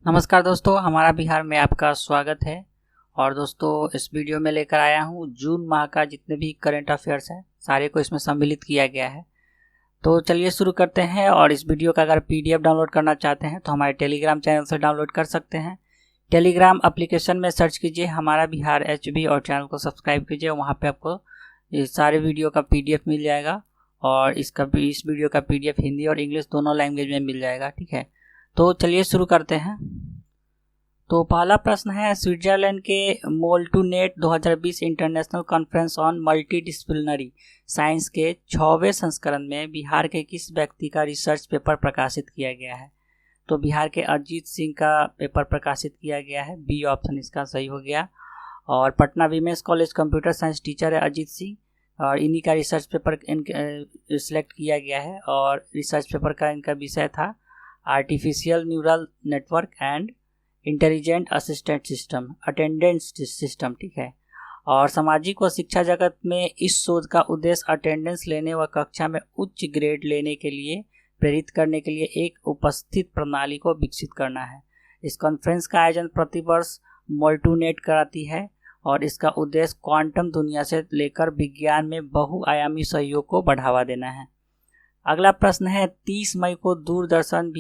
नमस्कार दोस्तों, हमारा बिहार में आपका स्वागत है। और दोस्तों, इस वीडियो में लेकर आया हूँ जून माह का जितने भी करंट अफेयर्स हैं सारे को इसमें सम्मिलित किया गया है। तो चलिए शुरू करते हैं। और इस वीडियो का अगर पीडीएफ डाउनलोड करना चाहते हैं तो हमारे टेलीग्राम चैनल से डाउनलोड कर सकते हैं। टेलीग्राम एप्लीकेशन में सर्च कीजिए हमारा बिहार HB और चैनल को सब्सक्राइब कीजिए। वहाँ पर आपको इस सारे वीडियो का PDF मिल जाएगा और इस वीडियो का PDF हिंदी और इंग्लिश दोनों लैंग्वेज में मिल जाएगा। ठीक है, तो चलिए शुरू करते हैं। तो पहला प्रश्न है, स्विट्जरलैंड के मोल्टूनेट 2020 international conference on multidisciplinary science के 6वें संस्करण में बिहार के किस व्यक्ति का रिसर्च पेपर प्रकाशित किया गया है? तो बिहार के अजीत सिंह का पेपर प्रकाशित किया गया है। बी ऑप्शन इसका सही हो गया। और Patna women's college computer science teacher है अजीत सिंह और इन्हीं का रिसर्च पेपर सिलेक्ट किया गया है। और रिसर्च पेपर का इनका विषय था artificial neural network and intelligent assistant system attendance system. ठीक है, और सामाजिक व शिक्षा जगत में इस शोध का उद्देश्य अटेंडेंस लेने व कक्षा में उच्च ग्रेड लेने के लिए प्रेरित करने के लिए एक उपस्थित प्रणाली को विकसित करना है। इस कॉन्फ्रेंस का आयोजन प्रतिवर्ष मोल्टूनेट कराती है और इसका उद्देश्य क्वांटम दुनिया से लेकर विज्ञान में बहुआयामी सहयोग को बढ़ावा देना है। अगला प्रश्न है, 30 मई को दूरदर्शन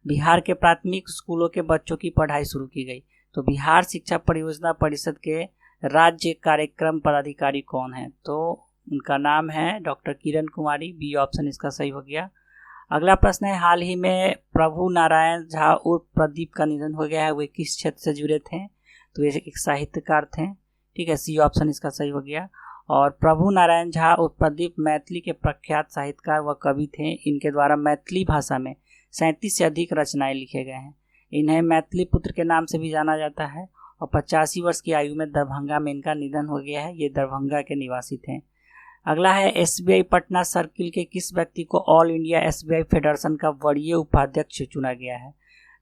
बिहार के प्राथमिक स्कूलों के बच्चों की पढ़ाई शुरू की गई। तो बिहार शिक्षा परियोजना परिषद के राज्य कार्यक्रम पदाधिकारी कौन है? तो उनका नाम है doctor Kiran Kumari. B option इसका सही हो गया। अगला प्रश्न है, हाल ही में प्रभु नारायण झा उर्फ प्रदीप का निधन हो गया है। वे किस क्षेत्र से जुड़े थे? तो ये एक साहित्यकार थे। ठीक है, सी ऑप्शन इसका सही हो गया। और प्रभु नारायण झा उर्फ प्रदीप मैथिली के प्रख्यात साहित्यकार व कवि थे। इनके द्वारा मैथिली भाषा में 37 से अधिक रचनाएं लिखे गए हैं। इन्हें मैथिली पुत्र के नाम से भी जाना जाता है। और 85 वर्ष की आयु में दरभंगा में इनका निधन हो गया है। ये दरभंगा के निवासी थे। अगला है, SBI पटना सर्किल के किस व्यक्ति को ऑल इंडिया SBI फेडरेशन का वरीय उपाध्यक्ष चुना गया है?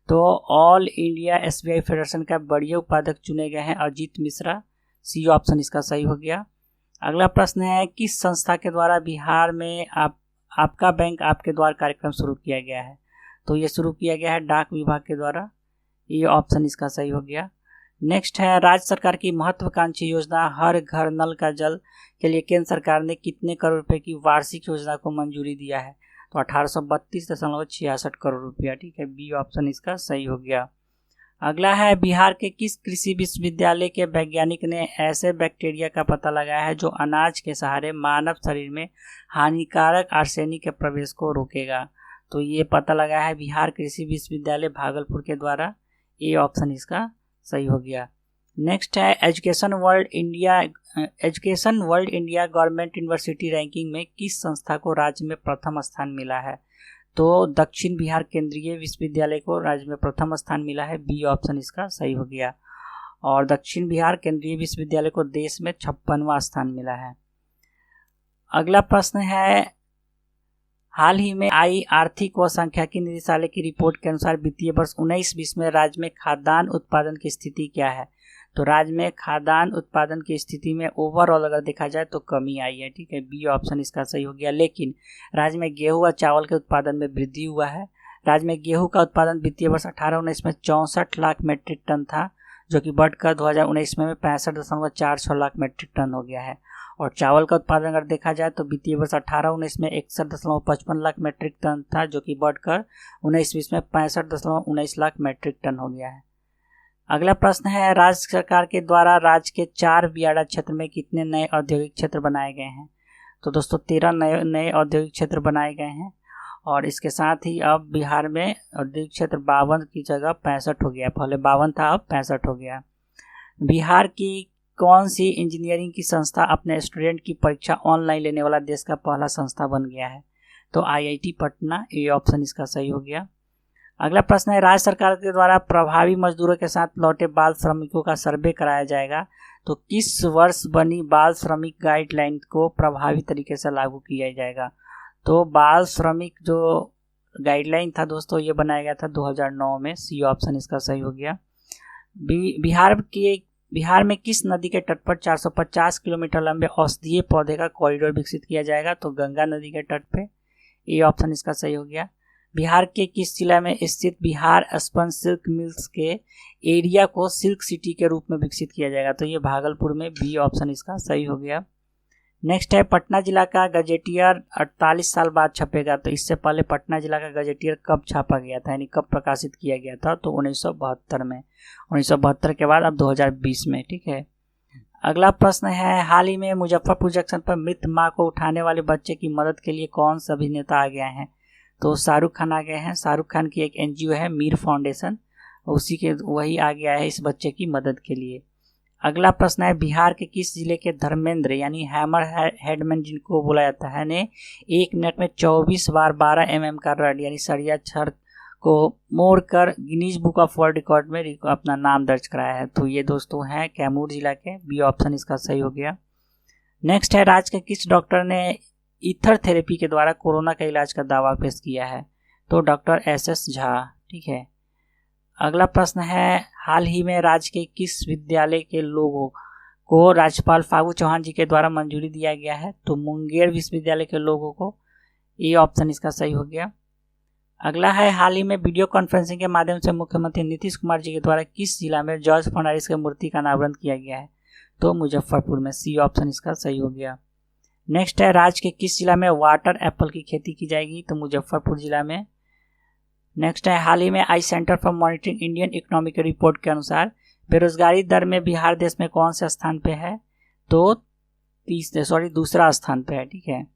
तो ऑल इंडिया SBI फेडरेशन का वरीय उपाध्यक्ष चुने गए हैं अजीत मिश्रा। सी ऑप्शन इसका सही हो गया। अगला प्रश्न है, किस संस्था के द्वारा बिहार में आपका बैंक आपके द्वार कार्यक्रम शुरू किया गया है? तो ये शुरू किया गया है डाक विभाग के द्वारा। ये ऑप्शन इसका सही हो गया। नेक्स्ट है, राज्य सरकार की महत्वाकांक्षी योजना हर घर नल का जल के लिए केंद्र सरकार ने कितने करोड़ रुपए की वार्षिक योजना को मंजूरी दिया है? तो 1832.66 करोड़ रुपया। ठीक है, बी ऑप्शन इसका सही हो गया। अगला है, बिहार के किस कृषि विश्वविद्यालय के वैज्ञानिक ने ऐसे बैक्टीरिया का पता लगाया है जो अनाज के सहारे मानव शरीर में हानिकारक आर्सेनिक के प्रवेश को रोकेगा? तो ये पता लगा है बिहार कृषि विश्वविद्यालय भागलपुर के द्वारा। ए ऑप्शन इसका सही हो गया। नेक्स्ट है, education world India government university ranking में किस संस्था को राज्य में प्रथम स्थान मिला है? तो दक्षिण बिहार केंद्रीय विश्वविद्यालय को राज्य में प्रथम स्थान मिला है। बी ऑप्शन इसका सही हो गया। और दक्षिण बिहार केंद्रीय विश्वविद्यालय को देश में 56वां स्थान मिला है। अगला प्रश्न है, हाल ही में आई आर्थिक व सांख्यिकी निदेशालय की रिपोर्ट के अनुसार वित्तीय वर्ष 19-20 में राज्य में खाद्यान्न उत्पादन की स्थिति क्या है? तो राज्य में खाद्यान्न उत्पादन की स्थिति में ओवरऑल अगर देखा जाए तो कमी आई है। ठीक है, बी ऑप्शन इसका सही हो गया। लेकिन राज्य में गेहूं व चावल के उत्पादन में वृद्धि हुआ है। राज्य में गेहूं का उत्पादन वित्तीय वर्ष 18-19 में 64 लाख मीट्रिक टन था, जो कि बढ़कर 2019 में 65.46 लाख मीट्रिक टन हो गया है। और चावल का उत्पादन अगर देखा जाए तो वित्तीय वर्ष 18-19 में 61.55 लाख मीट्रिक टन था, जो कि बढ़कर 19-20 में 65.19 लाख मीट्रिक टन हो गया है। अगला प्रश्न है, राज्य सरकार के द्वारा राज्य के 4 बियाडा क्षेत्र में कितने नए औद्योगिक क्षेत्र बनाए गए हैं? तो दोस्तों 13 नए औद्योगिक क्षेत्र बनाए गए हैं। और इसके साथ ही अब बिहार में औद्योगिक क्षेत्र 52 की जगह 65 हो गया। पहले 52 था, अब 65 हो गया। बिहार की कौन सी इंजीनियरिंग की संस्था अपने स्टूडेंट की परीक्षा ऑनलाइन लेने वाला देश का पहला संस्था बन गया है? तो IIT पटना। ए ऑप्शन इसका सही हो गया। अगला प्रश्न है, राज्य सरकार के द्वारा प्रभावी मजदूरों के साथ लौटे बाल श्रमिकों का सर्वे कराया जाएगा। तो किस वर्ष बनी बाल श्रमिक गाइडलाइन को प्रभावी तरीके से लागू किया जाएगा? तो बाल श्रमिक जो गाइडलाइन था दोस्तों, ये बनाया गया था 2009 में। सी ऑप्शन इसका सही हो गया। बिहार में किस नदी के तट पर 450 किलोमीटर लंबे औषधीय पौधे का कॉरिडोर विकसित किया जाएगा? तो गंगा नदी के तट पे। ए ऑप्शन इसका सही हो गया। बिहार के किस जिला में स्थित बिहार स्पन सिल्क मिल्स के एरिया को सिल्क सिटी के रूप में विकसित किया जाएगा? तो ये भागलपुर में, बी ऑप्शन इसका सही हो गया। नेक्स्ट है पटना जिला का गजेटियर 48 साल बाद छपेगा। तो इससे पहले पटना जिला का गजेटियर कब छापा गया था, यानी कब प्रकाशित किया गया था? तो 1972 में। 1972 के बाद अब 2020 में। ठीक है, अगला प्रश्न है, हाल ही में मुजफ्फरपुर जंक्शन पर मृत मां को उठाने वाले बच्चे की मदद के लिए कौन सा अभिनेता आ गया है? तो शाहरुख खान आ गए हैं। शाहरुख खान की एक एनजीओ है मीर फाउंडेशन, उसी के वही आ गया है इस बच्चे की मदद के लिए। अगला प्रश्न है, बिहार के किस जिले के धर्मेंद्र यानी हैमर हेडमैन जिनको बोला जाता है ने 1 मिनट में 24 बार 12 mm का रड यानी सरिया छड़ को मोड़कर Guinness book of world record में अपना नाम दर्ज कराया है? तो ये दोस्तों हैं कैमूर जिला के, बी ऑप्शन इसका सही हो गया। नेक्स्ट है, राज्य के किस डॉक्टर ने ईथर थेरेपी के द्वारा कोरोना का इलाज का दावा पेश किया है? तो डॉक्टर SS झा। ठीक है, अगला प्रश्न है, हाल ही में राज्य के किस विद्यालय के लोगों को राज्यपाल फागू चौहान जी के द्वारा मंजूरी दिया गया है? तो मुंगेर विश्वविद्यालय के लोगों को, ये ऑप्शन इसका सही हो गया। अगला है, हाल ही में वीडियो कॉन्फ्रेंसिंग के माध्यम से मुख्यमंत्री नीतीश कुमार जी के द्वारा किस जिला में जॉर्ज फर्नांडिस की मूर्ति का अनावरण किया गया है? तो मुजफ्फरपुर में, सी ऑप्शन इसका सही हो गया। नेक्स्ट है, राज्य के किस जिला में वाटर एप्पल की खेती की जाएगी? तो मुजफ्फरपुर जिला में। नेक्स्ट है, हाल ही में आई centre for monitoring Indian economy की रिपोर्ट के अनुसार बेरोजगारी दर में बिहार देश में कौन से स्थान पे है? तो दूसरा स्थान पे है। ठीक है,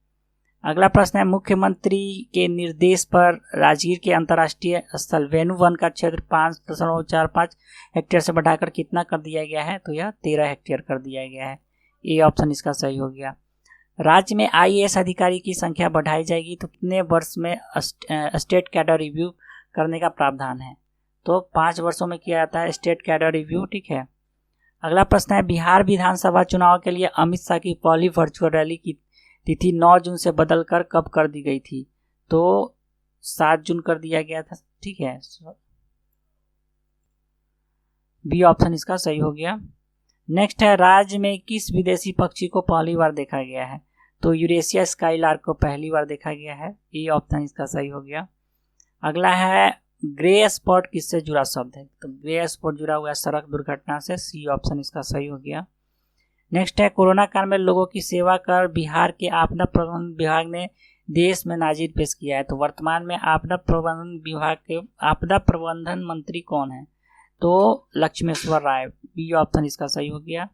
अगला प्रश्न है, मुख्यमंत्री के निर्देश पर राजगीर के अंतर्राष्ट्रीय स्थल वेणु वन का क्षेत्र 5.45 हेक्टेयर से बढ़ाकर कितना कर दिया गया है? तो यह 13 हेक्टेयर कर दिया गया है। ये ऑप्शन इसका सही हो गया। राज्य में IAS अधिकारी की संख्या बढ़ाई जाएगी तो कितने वर्ष में स्टेट कैडर रिव्यू करने का प्रावधान है? तो 5 वर्षों में किया जाता है स्टेट कैडर रिव्यू। ठीक है, अगला प्रश्न है, बिहार विधानसभा चुनाव के लिए अमित शाह की पहली वर्चुअल रैली की तिथि 9 जून से बदलकर कब कर दी गई थी? तो 7 जून कर दिया गया था। ठीक है, बी ऑप्शन इसका सही हो गया। नेक्स्ट है, राज्य में किस विदेशी पक्षी को पहली बार देखा गया है? तो यूरेशिया स्काईलार्क को पहली बार देखा गया है। ये ऑप्शन इसका सही हो गया। अगला है, ग्रे स्पॉट किससे जुड़ा शब्द है? तो ग्रे स्पॉट जुड़ा हुआ है सड़क दुर्घटना से। सी ऑप्शन इसका सही हो गया। नेक्स्ट है, कोरोना काल में लोगों की सेवा कर बिहार के आपदा प्रबंधन विभाग ने देश में नाजिर पेश किया है। तो वर्तमान में आपदा प्रबंधन विभाग के आपदा प्रबंधन मंत्री कौन है? तो लक्ष्मेश्वर राय। बी ऑप्शन इसका सही हो गया।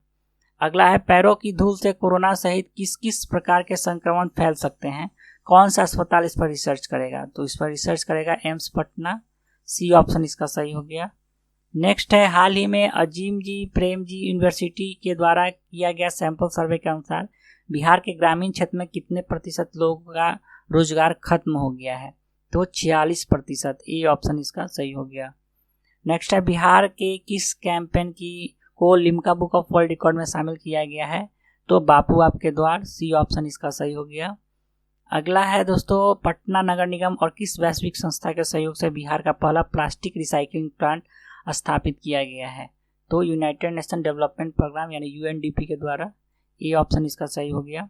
अगला है, पैरों की धूल से कोरोना सहित किस किस प्रकार के संक्रमण फैल सकते हैं? कौन सा अस्पताल इस पर रिसर्च करेगा? तो इस पर रिसर्च करेगा एम्स पटना। सी ऑप्शन इसका सही हो गया। नेक्स्ट है, हाल ही में अजीम जी प्रेम जी यूनिवर्सिटी के द्वारा किया गया सैंपल सर्वे के अनुसार बिहार के ग्रामीण क्षेत्र में कितने प्रतिशत लोगों का रोजगार खत्म हो गया है? तो 46%। ए ऑप्शन इसका सही हो गया। नेक्स्ट है, बिहार के किस कैंपेन को Limca book of world record में शामिल किया गया है? तो बापू आपके द्वार। सी ऑप्शन इसका सही हो गया। अगला है दोस्तों, पटना नगर निगम और किस वैश्विक संस्था के सहयोग से बिहार का पहला प्लास्टिक रिसाइकलिंग प्लांट स्थापित किया गया है? तो यूनाइटेड नेशन डेवलपमेंट प्रोग्राम यानी UNDP के द्वारा। ये ऑप्शन इसका सही हो गया।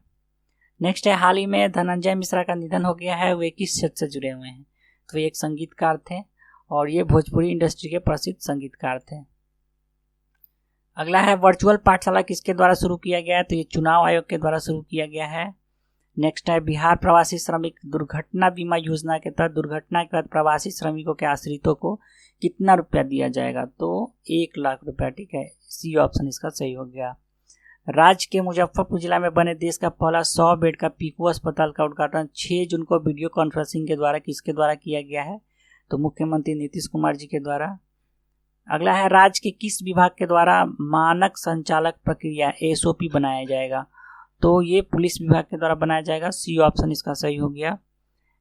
नेक्स्ट है, हाल ही में धनंजय मिश्रा का निधन हो गया है, वे किस क्षेत्र से जुड़े हुए हैं? तो ये एक संगीतकार थे और ये भोजपुरी इंडस्ट्री के प्रसिद्ध संगीतकार थे। अगला है, वर्चुअल पाठशाला किसके द्वारा शुरू किया गया है? तो ये चुनाव आयोग के द्वारा शुरू किया गया है। नेक्स्ट है, बिहार प्रवासी श्रमिक दुर्घटना बीमा योजना के तहत दुर्घटना के बाद प्रवासी श्रमिकों के आश्रितों को कितना रुपया दिया जाएगा? तो 1 लाख रुपया। ठीक है, सी ऑप्शन इसका सही हो गया। राज्य के मुजफ्फरपुर जिला में बने देश का पहला 100 बेड का पीकू अस्पताल का उद्घाटन 6 जून को वीडियो कॉन्फ्रेंसिंग के द्वारा किसके द्वारा किया गया है? तो मुख्यमंत्री नीतीश कुमार जी के द्वारा। अगला है, राज्य के किस विभाग के द्वारा मानक संचालक प्रक्रिया SOP बनाया जाएगा? तो ये पुलिस विभाग के द्वारा बनाया जाएगा। सी ऑप्शन इसका सही हो गया।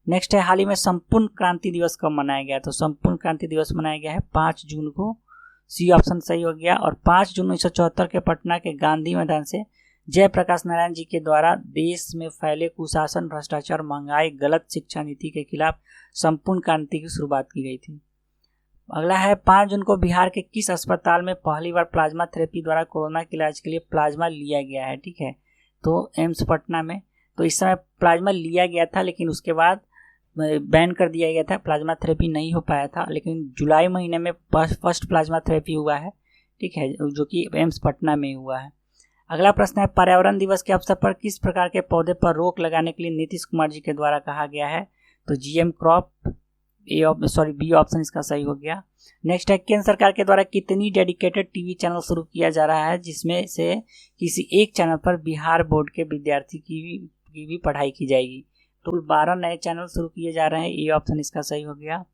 नेक्स्ट है, हाल ही में संपूर्ण क्रांति दिवस कब मनाया गया? तो संपूर्ण क्रांति दिवस मनाया गया है 5 जून को। सी ऑप्शन सही हो गया। और 5 जून 1974 के पटना के गांधी मैदान से जयप्रकाश नारायण जी के द्वारा देश में फैले कुशासन, भ्रष्टाचार, महंगाई, गलत शिक्षा नीति के खिलाफ संपूर्ण क्रांति की शुरुआत की गई थी। अगला है, 5 जून को बिहार के किस अस्पताल में पहली बार प्लाज्मा थेरेपी द्वारा कोरोना के इलाज के लिए प्लाज्मा लिया गया है? ठीक है, तो एम्स पटना में। तो इस समय प्लाज्मा लिया गया था, लेकिन उसके बाद बैन कर दिया गया था, प्लाज्मा थेरेपी नहीं हो पाया था, लेकिन जुलाई महीने में फर्स्ट प्लाज्मा थेरेपी हुआ है, ठीक है, जो कि एम्स पटना में हुआ है। अगला प्रश्न है, पर्यावरण दिवस के अवसर पर किस प्रकार के पौधे पर रोक लगाने के लिए नीतीश कुमार जी के द्वारा कहा गया है? तो जीएम क्रॉप, बी ऑप्शन इसका सही हो गया। नेक्स्ट है, केंद्र सरकार के द्वारा कितनी डेडिकेटेड टीवी चैनल शुरू किया जा रहा है जिसमें से किसी एक चैनल पर बिहार बोर्ड के विद्यार्थी की भी पढ़ाई की जाएगी? तो 12 नए चैनल शुरू किए जा रहे हैं, ये ऑप्शन इसका सही हो गया।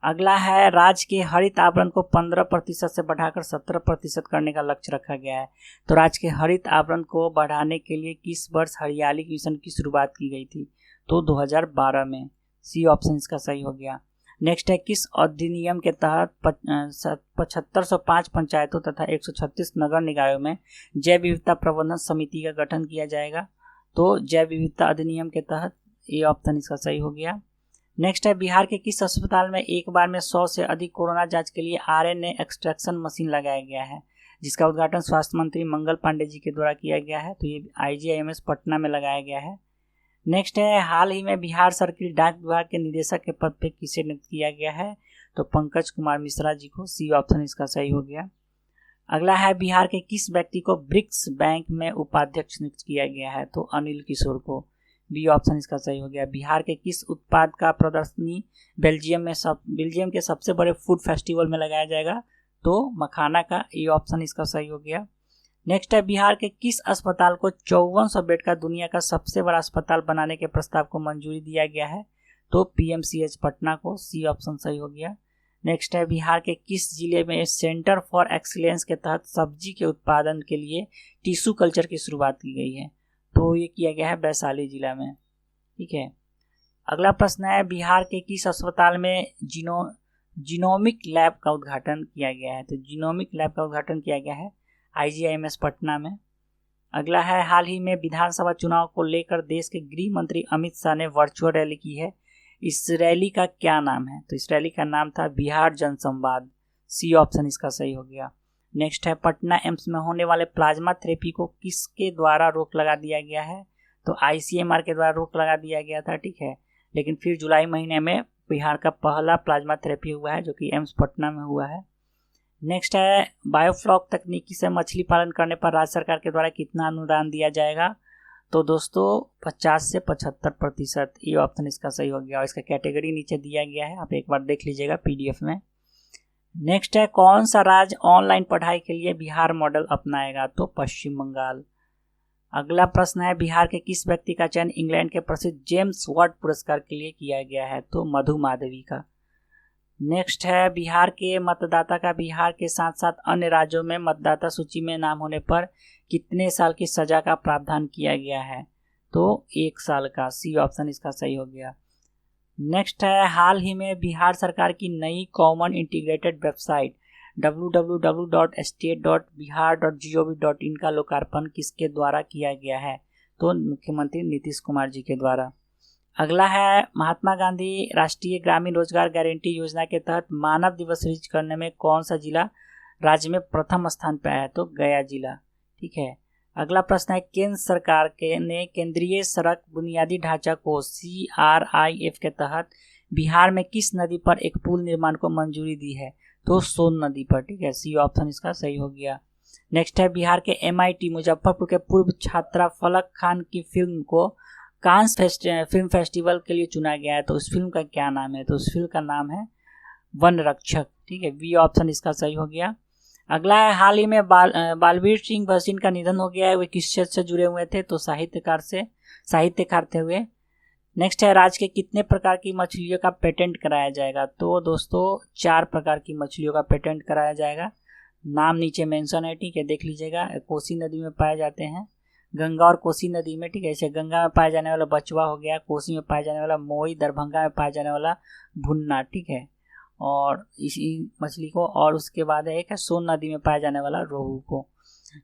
अगला है, राज्य के हरित आवरण को 15% से बढ़ाकर 17% करने का लक्ष्य रखा गया है। तो राज्य के हरित आवरण को बढ़ाने के लिए किस वर्ष हरियाली मिशन की शुरुआत की गई थी? तो 2012 में, सी ऑप्शन इसका सही हो गया। नेक्स्ट है, किस अधिनियम के तहत 7505 पंचायतों तथा 136 नगर निकायों में जैव विविधता प्रबंधन समिति का गठन किया जाएगा? तो जैव विविधता अधिनियम के तहत, ये ऑप्शन इसका सही हो गया। नेक्स्ट है, बिहार के किस अस्पताल में एक बार में 100 से अधिक कोरोना जांच के लिए आरएनए एक्सट्रैक्शन मशीन लगाया गया है, जिसका उद्घाटन स्वास्थ्य मंत्री मंगल पांडे जी के द्वारा किया गया है? तो ये आईजीआईएमएस पटना में लगाया गया है। नेक्स्ट है, हाल ही में बिहार सर्किल डाक विभाग के निदेशक के पद पर किसे नियुक्त किया गया है? तो पंकज कुमार मिश्रा जी को, सी ऑप्शन इसका सही हो गया। अगला है, बिहार के किस व्यक्ति को ब्रिक्स बैंक में उपाध्यक्ष नियुक्त किया गया है? तो अनिल किशोर को, बी ऑप्शन इसका सही हो गया। बिहार के किस उत्पाद का प्रदर्शनी बेल्जियम के सबसे बड़े फूड फेस्टिवल में लगाया जाएगा? तो मखाना का, ये ऑप्शन इसका सही हो गया। नेक्स्ट है, बिहार के किस अस्पताल को 5400 बेड का दुनिया का सबसे बड़ा अस्पताल बनाने के प्रस्ताव को मंजूरी दिया गया है? तो पीएमसीएच पटना को, सी ऑप्शन सही हो गया। नेक्स्ट है, बिहार के किस जिले में सेंटर फॉर एक्सीलेंस के तहत सब्जी के उत्पादन के लिए टिश्यू कल्चर की शुरुआत की गई है? तो ये किया गया है वैशाली जिला में, ठीक है। अगला प्रश्न है, बिहार के किस अस्पताल में जीनोमिक लैब का उद्घाटन किया गया है? तो जीनोमिक लैब का उद्घाटन किया गया है आईजीआईएमएस पटना में। अगला है, हाल ही में विधानसभा चुनाव को लेकर देश के गृह मंत्री अमित शाह ने वर्चुअल रैली की है, इस रैली का क्या नाम है? तो इस रैली का नाम था बिहार जनसंवाद, सी ऑप्शन इसका सही हो गया। नेक्स्ट है, पटना एम्स में होने वाले प्लाज्मा थेरेपी को किसके द्वारा रोक लगा दिया गया है? तो आईसीएमआर के द्वारा रोक लगा दिया गया था, ठीक है, लेकिन फिर जुलाई महीने में बिहार का पहला प्लाज्मा थेरेपी हुआ है जो कि एम्स पटना में हुआ है। नेक्स्ट है, बायोफ्लॉक तकनीकी से मछली पालन करने पर राज्य सरकार के द्वारा कितना अनुदान दिया जाएगा? तो दोस्तों 50 से 75%, ये ऑप्शन इसका सही हो गया और इसका कैटेगरी नीचे दिया गया है, आप एक बार देख लीजिएगा पीडीएफ में। नेक्स्ट है, कौन सा राज्य ऑनलाइन पढ़ाई के लिए बिहार मॉडल अपनाएगा? तो पश्चिम बंगाल। अगला प्रश्न है, बिहार के किस व्यक्ति का चयन इंग्लैंड के प्रसिद्ध जेम्स वाट पुरस्कार के लिए किया गया है? तो मधु माधवी का। नेक्स्ट है, बिहार के मतदाता का बिहार के साथ साथ अन्य राज्यों में मतदाता सूची में नाम होने पर कितने साल की सजा का प्रावधान किया गया है? तो 1 साल का, सी ऑप्शन इसका सही हो गया। नेक्स्ट है, हाल ही में बिहार सरकार की नई कॉमन इंटीग्रेटेड वेबसाइट www.state.bihar.gov.in का लोकार्पण किसके द्वारा किया गया है? तो मुख्यमंत्री नीतीश कुमार जी के द्वारा। अगला है, महात्मा गांधी राष्ट्रीय ग्रामीण रोजगार गारंटी योजना के तहत मानव दिवस सृजित करने में कौन सा जिला राज्य में प्रथम स्थान पर आया? तो गया जिला, ठीक है। अगला प्रश्न है, केंद्र सरकार ने केंद्रीय सड़क बुनियादी ढांचा को CRIF के तहत बिहार में किस नदी पर एक पुल निर्माण को मंजूरी दी है? तो सोन नदी पर, ठीक है, सी ऑप्शन इसका सही हो गया। नेक्स्ट है, बिहार के MIT मुजफ्फरपुर के पूर्व छात्रा फलक खान की फिल्म को कांस फिल्म फेस्टिवल के लिए चुना गया है, तो उस फिल्म का क्या नाम है? तो उस फिल्म का नाम है वन रक्षक, ठीक है, बी ऑप्शन इसका सही हो गया। अगला है, हाल ही में बालवीर सिंह भसीन का निधन हो गया है, वे किस क्षेत्र से जुड़े हुए थे? तो साहित्यकार थे हुए। नेक्स्ट है, राज्य के कितने प्रकार की मछलियों का पेटेंट कराया जाएगा? तो दोस्तों 4 प्रकार की मछलियों का पेटेंट कराया जाएगा, नाम नीचे मेंशन है, ठीक है, देख लीजिएगा। कोसी नदी में पाए जाते हैं, गंगा और कोसी नदी में, ठीक है, जैसे गंगा में पाया जाने वाला बचवा हो गया, कोसी में पाया जाने वाला मोई, दरभंगा में पाया जाने वाला भुन्ना, ठीक है, और इसी मछली को, और उसके बाद एक है सोन नदी में पाया जाने वाला रोहू को।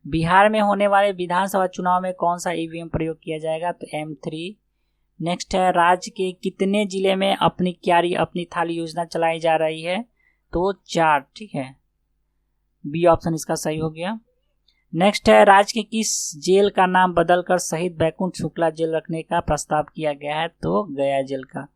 बिहार में होने वाले विधानसभा चुनाव में कौन सा ईवीएम प्रयोग किया जाएगा? तो M3। नेक्स्ट है, राज्य के कितने जिले में अपनी क्यारी अपनी थाली योजना चलाई जा रही है? तो 4, ठीक है, बी ऑप्शन इसका सही हो गया। नेक्स्ट है, राज्य के किस जेल का नाम बदलकर शहीद बैकुंठ शुक्ला जेल रखने का प्रस्ताव किया गया है? तो गया जेल का,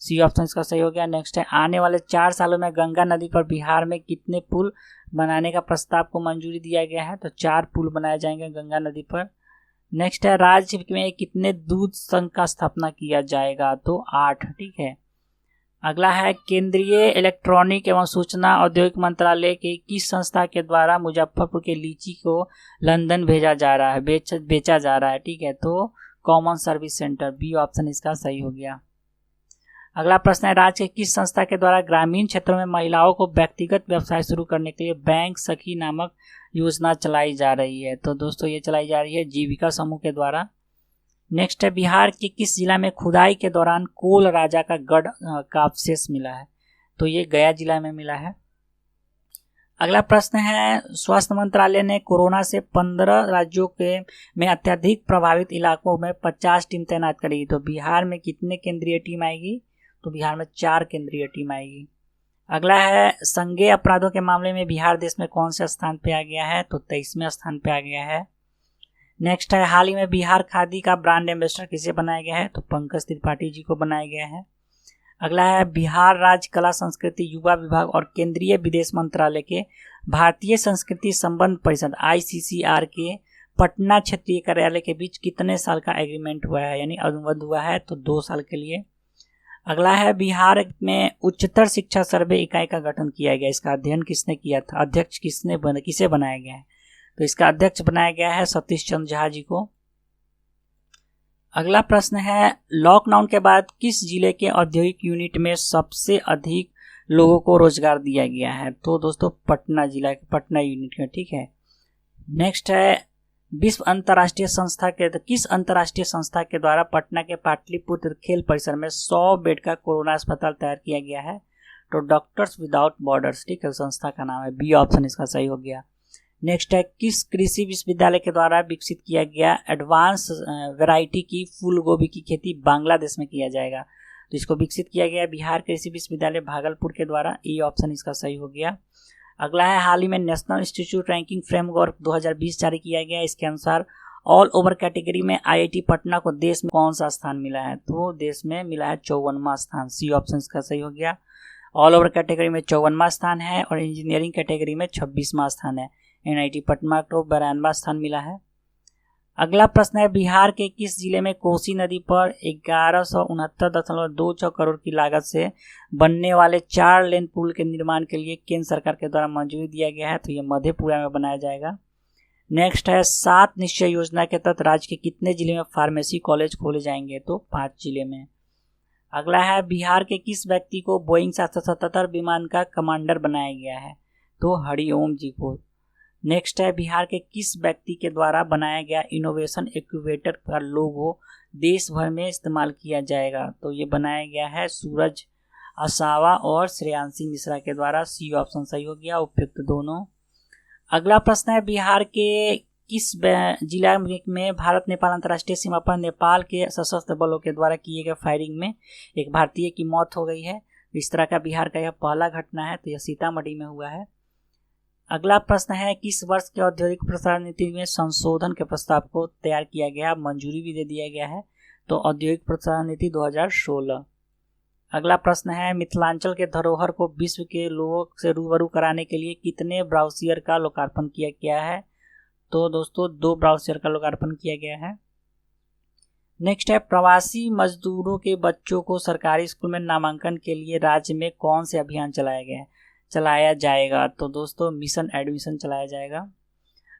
सी ऑप्शन इसका सही हो गया। नेक्स्ट है आने वाले 4 सालों में गंगा नदी पर बिहार में कितने पुल बनाने का प्रस्ताव को मंजूरी दिया गया है, तो 4 पुल बनाए जाएंगे गंगा नदी पर। नेक्स्ट है राज्य में कितने दूध संघ का स्थापना किया जाएगा, तो 8, ठीक है। अगला है केंद्रीय इलेक्ट्रॉनिक एवं सूचना औद्योगिक मंत्रालय के किस संस्था के द्वारा मुजफ्फरपुर के लीची को लंदन भेजा जा रहा है, बेचा जा रहा है, ठीक है, तो common service centre, B option इसका सही हो गया। अगला प्रश्न है राज्य के किस संस्था के द्वारा ग्रामीण क्षेत्रों में महिलाओं को व्यक्तिगत व्यवसाय शुरू करने के लिए बैंक सखी नामक योजना चलाई जा रही है, तो दोस्तों ये चलाई जा रही है जीविका समूह के द्वारा। नेक्स्ट है बिहार के किस जिला में खुदाई के दौरान कोल राजा का गढ़ का अवशेष मिला है, तो ये गया जिला में मिला है। अगला प्रश्न है स्वास्थ्य मंत्रालय ने कोरोना से 15 राज्यों के में अत्यधिक प्रभावित इलाकों में 50 टीम तैनात करेगी, तो बिहार में कितने केंद्रीय टीम आएगी, तो बिहार में 4 केंद्रीय टीम आएगी। अगला है संज्ञेय अपराधों के मामले में बिहार देश में कौन से स्थान पे आ गया है, तो 23वें स्थान पे आ गया है। नेक्स्ट है हाल ही में बिहार खादी का ब्रांड एम्बेसडर किसे बनाया गया है, तो पंकज त्रिपाठी जी को बनाया गया है। अगला है बिहार राज्य कला संस्कृति युवा विभाग और केंद्रीय विदेश मंत्रालय के भारतीय संस्कृति संबंध परिषद ICCR के पटना क्षेत्रीय कार्यालय के बीच कितने साल का एग्रीमेंट हुआ है, यानी अनुबंध हुआ है, तो 2 साल के लिए। अगला है बिहार में उच्चतर शिक्षा सर्वे इकाई का गठन किया गया, इसका अध्ययन किसने किया था, अध्यक्ष किसे बनाया गया है, तो इसका अध्यक्ष बनाया गया है सतीश चंद्र झा जी को। अगला प्रश्न है लॉकडाउन के बाद किस जिले के औद्योगिक यूनिट में सबसे अधिक लोगों को रोजगार दिया गया है, तो दोस्तों पटना जिला के पटना यूनिट में, ठीक है। नेक्स्ट है विश्व अंतर्राष्ट्रीय संस्था के किस अंतर्राष्ट्रीय संस्था के द्वारा पटना के पाटलिपुत्र खेल परिसर में 100 बेड का कोरोना अस्पताल तैयार किया गया है, तो डॉक्टर्स विदाउट बॉर्डर्स, ठीक है, संस्था का नाम है, बी ऑप्शन इसका सही हो गया। नेक्स्ट है किस कृषि विश्वविद्यालय के द्वारा विकसित किया गया एडवांस वैरायटी की फूल गोभी की खेती बांग्लादेश में किया जाएगा, तो इसको विकसित किया गया बिहार कृषि विश्वविद्यालय भागलपुर के द्वारा, ई ऑप्शन इसका सही हो गया। अगला है हाल ही में नेशनल इंस्टीट्यूट रैंकिंग फ्रेमवर्क 2020 जारी किया गया, इसके अनुसार ऑल ओवर कैटेगरी में IIT पटना को देश में कौन सा स्थान मिला है, तो देश में मिला है 54वां स्थान, सी ऑप्शन इसका सही हो गया। ऑल ओवर कैटेगरी में 54वां स्थान है और इंजीनियरिंग कैटेगरी में 26वां स्थान है, NIT पटना को 92वां स्थान मिला है। अगला प्रश्न है बिहार के किस जिले में कोसी नदी पर 1169.26 करोड़ की लागत से बनने वाले 4 लेन पुल के निर्माण के लिए केंद्र सरकार के द्वारा मंजूरी दिया गया है, तो ये मधेपुरा में बनाया जाएगा। नेक्स्ट है 7 निश्चय योजना के तहत राज्य के कितने जिले में फार्मेसी कॉलेज खोले जाएंगे, तो 5 जिले में। अगला है बिहार के किस व्यक्ति को बोइंग 777 विमान का कमांडर बनाया गया है, तो हरिओम जी को। नेक्स्ट है बिहार के किस व्यक्ति के द्वारा बनाया गया इनोवेशन इंक्यूबेटर का लोगो देश भर में इस्तेमाल किया जाएगा, तो ये बनाया गया है सूरज असावा और श्रेयांशी मिश्रा के द्वारा, सी ऑप्शन सही हो गया, उपयुक्त दोनों। अगला प्रश्न है बिहार के किस जिला में भारत नेपाल अंतर्राष्ट्रीय सीमा पर नेपाल के सशस्त्र बलों के द्वारा किए गए फायरिंग में एक भारतीय की मौत हो गई है, इस तरह का बिहार का यह पहला घटना है, तो यह सीतामढ़ी में हुआ है। अगला प्रश्न है किस वर्ष के औद्योगिक प्रसार नीति में संशोधन के प्रस्ताव को तैयार किया गया, मंजूरी भी दे दिया गया है, तो औद्योगिक प्रसार नीति 2016। अगला प्रश्न है मिथिलांचल के धरोहर को विश्व के लोगों से रूबरू कराने के लिए कितने ब्राउसियर का लोकार्पण किया गया है, तो दोस्तों 2 ब्राउसियर का लोकार्पण किया गया है। नेक्स्ट है प्रवासी मजदूरों के बच्चों को सरकारी स्कूल में नामांकन के लिए राज्य में कौन से अभियान चलाया जाएगा, तो दोस्तों मिशन एडमिशन चलाया जाएगा।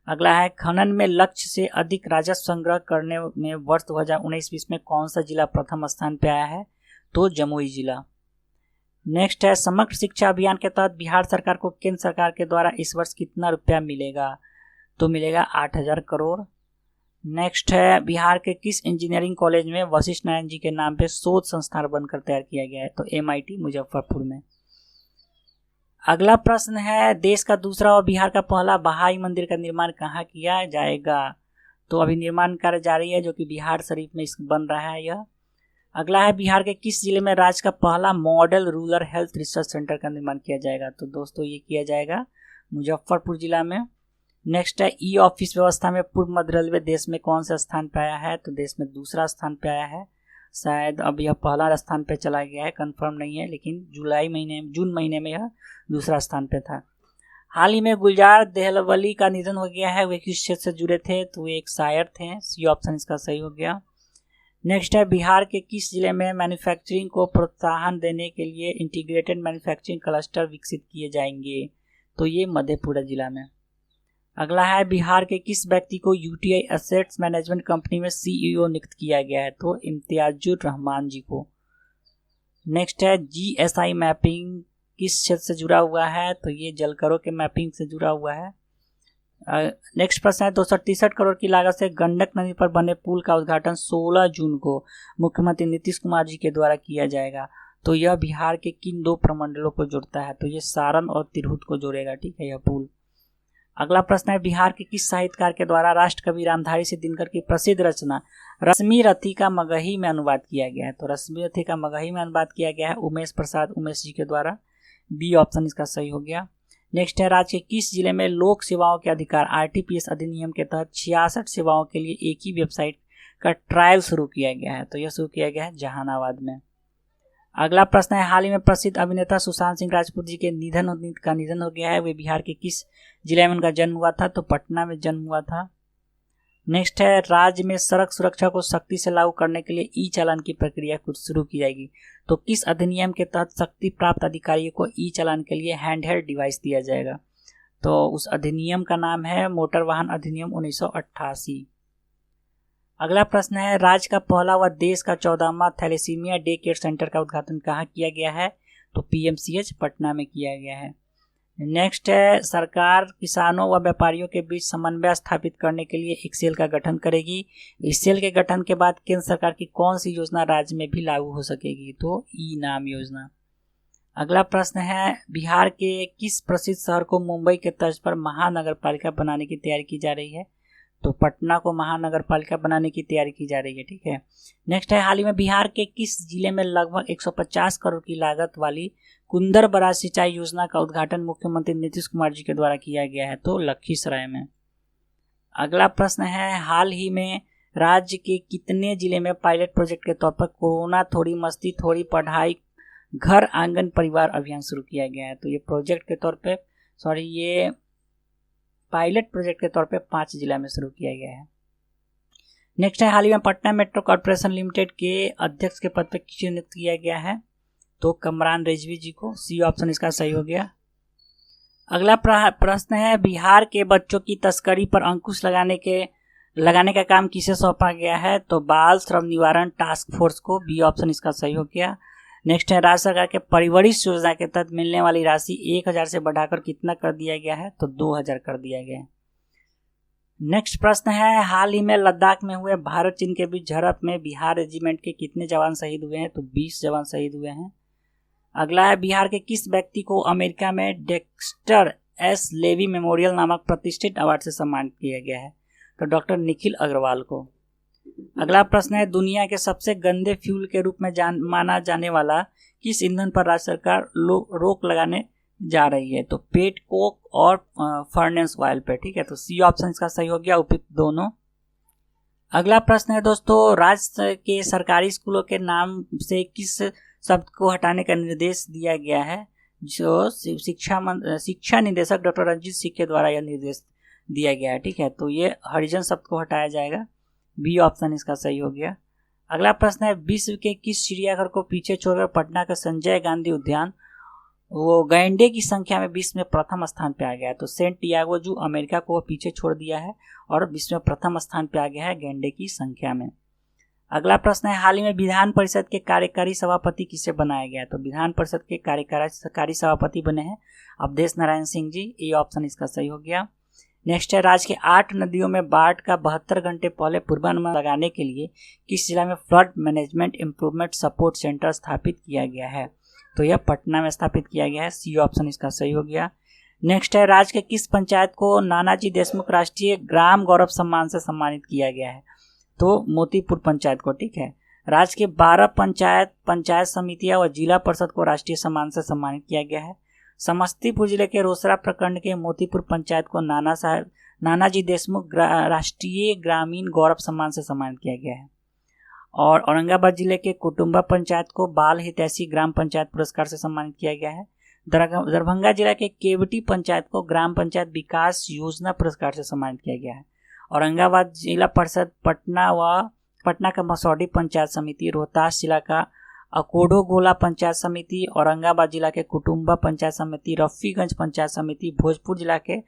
अगला है खनन में लक्ष्य से अधिक राजस्व संग्रह करने में वर्ष 2019-20 में कौन सा जिला प्रथम स्थान पे आया है, तो जमुई जिला। नेक्स्ट है समग्र शिक्षा अभियान के तहत बिहार सरकार को केंद्र सरकार के द्वारा इस वर्ष कितना रुपया मिलेगा, तो मिलेगा 8,000 करोड़। नेक्स्ट है बिहार के किस इंजीनियरिंग कॉलेज में वशिष्ठ नारायण जी के नाम पे शोध संस्थान बनकर तैयार किया गया है, तो MIT मुजफ्फरपुर में। अगला प्रश्न है देश का दूसरा और बिहार का पहला बहाई मंदिर का निर्माण कहाँ किया जाएगा, तो अभी निर्माण कार्य जारी है जो कि बिहार शरीफ में बन रहा है यह। अगला है बिहार के किस जिले में राज्य का पहला model rural health research centre का निर्माण किया जाएगा, तो दोस्तों ये किया जाएगा मुजफ्फरपुर जिला में। नेक्स्ट है ई ऑफिस व्यवस्था में पूर्व मध्य रेलवे देश में कौन सा स्थान पे आया है, तो देश में दूसरा स्थान पे आया है, शायद अब यह पहला स्थान पे चला गया है, कंफर्म नहीं है, लेकिन जून महीने में यह दूसरा स्थान पे था। हाल ही में गुलजार देहलवली का निधन हो गया है। वे किस क्षेत्र से जुड़े थे? तो वे एक शायर थे। सी ऑप्शन इसका सही हो गया। नेक्स्ट है, बिहार के किस जिले में मैन्युफैक्चरिंग को प्रोत्साहन देने के लिए इंटीग्रेटेड मैन्युफैक्चरिंग क्लस्टर विकसित किए जाएंगे? तो ये मधेपुरा जिला में। अगला है, बिहार के किस व्यक्ति को यूटीआई एसेट्स मैनेजमेंट कंपनी में सीईओ नियुक्त किया गया है? तो इम्तियाजुर रहमान जी को। नेक्स्ट है, जीएसआई मैपिंग किस क्षेत्र से जुड़ा हुआ है? तो ये जलकरों के मैपिंग से जुड़ा हुआ है। नेक्स्ट प्रश्न है, 263 करोड़ की लागत से गंडक नदी पर बने पुल का उद्घाटन 16 जून को मुख्यमंत्री नीतीश कुमार जी के द्वारा किया जाएगा। तो यह बिहार के किन दो प्रमंडलों को जोड़ता है? तो ये सारण और तिरहुत को जोड़ेगा, ठीक है, यह पुल। अगला प्रश्न है, बिहार के किस साहित्यकार के द्वारा राष्ट्र कवि रामधारी सिंह दिनकर की प्रसिद्ध रचना रश्मि रथी का मगही में अनुवाद किया गया है? तो रश्मि रथी का मगही में अनुवाद किया गया है उमेश प्रसाद उमेश जी के द्वारा। बी ऑप्शन इसका सही हो गया। नेक्स्ट है, राज्य के किस जिले में लोक सेवाओं के अधिकार आरटीपीएस अधिनियम के तहत 66 सेवाओं के लिए एक ही वेबसाइट का ट्रायल शुरू किया गया है? तो यह शुरू किया गया है जहानाबाद में। अगला प्रश्न है, हाल ही में प्रसिद्ध अभिनेता सुशांत सिंह राजपूत जी के निधन हो गया है। वे बिहार के किस जिले में उनका जन्म हुआ था? तो पटना में जन्म हुआ था। नेक्स्ट है, राज्य में सड़क सुरक्षा को सख्ती से लागू करने के लिए ई चालान की प्रक्रिया कुछ शुरू की जाएगी। तो किस अधिनियम के तहत शक्ति प्राप्त अधिकारियों को ई चालान के लिए हैंडहेल्ड डिवाइस दिया जाएगा? तो उस अधिनियम का नाम है मोटर वाहन अधिनियम 1988। अगला प्रश्न है, राज्य का पहला व देश का 14वां थैलेसीमिया डे केयर सेंटर का उद्घाटन कहाँ किया गया है? तो पीएमसीएच पटना में किया गया है। नेक्स्ट है, सरकार किसानों व व्यापारियों के बीच समन्वय स्थापित करने के लिए एक सेल का गठन करेगी। इस सेल के गठन के बाद केंद्र सरकार की कौन सी योजना राज्य में भी लागू हो सकेगी? तो ई नाम योजना। अगला प्रश्न है, बिहार के किस प्रसिद्ध शहर को मुंबई के तर्ज पर महानगर पालिका बनाने की तैयारी की जा रही है? तो पटना को महानगर पालिका बनाने की तैयारी की जा रही है, ठीक है। नेक्स्ट है, हाल ही में बिहार के किस जिले में लगभग 150 करोड़ की लागत वाली कुंदर बराज सिंचाई योजना का उद्घाटन मुख्यमंत्री नीतीश कुमार जी के द्वारा किया गया है? तो लखीसराय में। अगला प्रश्न है, हाल ही में राज्य के कितने जिले में पायलट प्रोजेक्ट के तौर पर कोरोना थोड़ी मस्ती थोड़ी पढ़ाई घर आंगन परिवार अभियान शुरू किया गया है? तो ये प्रोजेक्ट के तौर पे ये पायलट प्रोजेक्ट के तौर पे 5 जिला में शुरू किया गया है। नेक्स्ट है, हाल ही में पटना मेट्रो कॉर्पोरेशन लिमिटेड के अध्यक्ष के पद पर किसे नियुक्त किया गया है? तो कमरान रिजवी जी को। सी ऑप्शन इसका सही हो गया। अगला प्रश्न है, बिहार के बच्चों की तस्करी पर अंकुश लगाने का काम किसे सौंपा गया है? तो बाल श्रम निवारण टास्क फोर्स को। बी ऑप्शन इसका सही हो गया। नेक्स्ट है, राज्य सरकार के परिवरिश योजना के तहत मिलने वाली राशि 1000 से बढ़ाकर कितना कर दिया गया है? तो 2000 कर दिया गया है। नेक्स्ट प्रश्न है, हाल ही में लद्दाख में हुए भारत चीन के बीच झड़प में बिहार रेजिमेंट के कितने जवान शहीद हुए हैं? तो 20 जवान शहीद हुए हैं। अगला है, बिहार के किस व्यक्ति को अमेरिका में डेक्स्टर एस लेवी मेमोरियल नामक प्रतिष्ठित अवार्ड से सम्मानित किया गया है? तो डॉक्टर निखिल अग्रवाल को। अगला प्रश्न है, दुनिया के सबसे गंदे फ्यूल के रूप में माना जाने वाला किस ईंधन पर राज्य सरकार रोक लगाने जा रही है? तो पेट कोक और फर्नेस ऑयल पे, ठीक है। तो सी ऑप्शन इसका सही हो गया, उपयुक्त दोनों। अगला प्रश्न है दोस्तों, राज्य के सरकारी स्कूलों के नाम से किस शब्द को हटाने का निर्देश दिया गया है? जो शिक्षा निदेशक डॉक्टर रंजीत सिंह के द्वारा यह निर्देश दिया गया है, ठीक है। तो ये हरिजन शब्द को हटाया जाएगा। बी ऑप्शन इसका सही हो गया। अगला प्रश्न है, विश्व के किस चिड़ियाघर को पीछे छोड़कर पटना का संजय गांधी उद्यान वो गैंडे की संख्या में विश्व में प्रथम स्थान पे आ गया है? तो सेंट डियागो जू अमेरिका को पीछे छोड़ दिया है और विश्व में प्रथम स्थान पे आ गया है गैंडे की संख्या में। अगला प्रश्न है, हाल ही में विधान परिषद के कार्यकारी सभापति किसे बनाया गया? तो विधान परिषद के कार्यकारी सभापति बने हैं अवधेश नारायण सिंह जी। ए ऑप्शन इसका सही हो गया। नेक्स्ट है, राज्य के 8 नदियों में बाढ़ का 72 घंटे पहले पूर्वानुमान लगाने के लिए किस जिला में flood management improvement support centre स्थापित किया गया है? तो यह पटना में स्थापित किया गया है। सी ऑप्शन इसका सही हो गया। नेक्स्ट है, राज्य के किस पंचायत को नानाजी देशमुख राष्ट्रीय ग्राम गौरव सम्मान से सम्मानित किया गया है? तो मोतीपुर पंचायत को, ठीक है। राज्य के 12 पंचायत समितियां व जिला परिषद को राष्ट्रीय सम्मान से सम्मानित किया गया है। समस्तीपुर जिले के रोसड़ा प्रखंड के मोतीपुर पंचायत को नानाजी देशमुख राष्ट्रीय ग्रामीण गौरव सम्मान से सम्मानित किया गया है। और औरंगाबाद जिले के कुटुंबा पंचायत को बाल हितैषी ग्राम पंचायत पुरस्कार से सम्मानित किया गया है। दरभंगा जिला के केवटी पंचायत को ग्राम पंचायत विकास योजना पुरस्कार से सम्मानित किया गया है। औरंगाबाद जिला परिषद पटना का मसौडी पंचायत समिति, रोहतास जिला का अकोडो गोला पंचायत समिति, औरंगाबाद जिला के कुटुंबा पंचायत समिति, रफीगंज पंचायत समिति, भोजपुर जिला के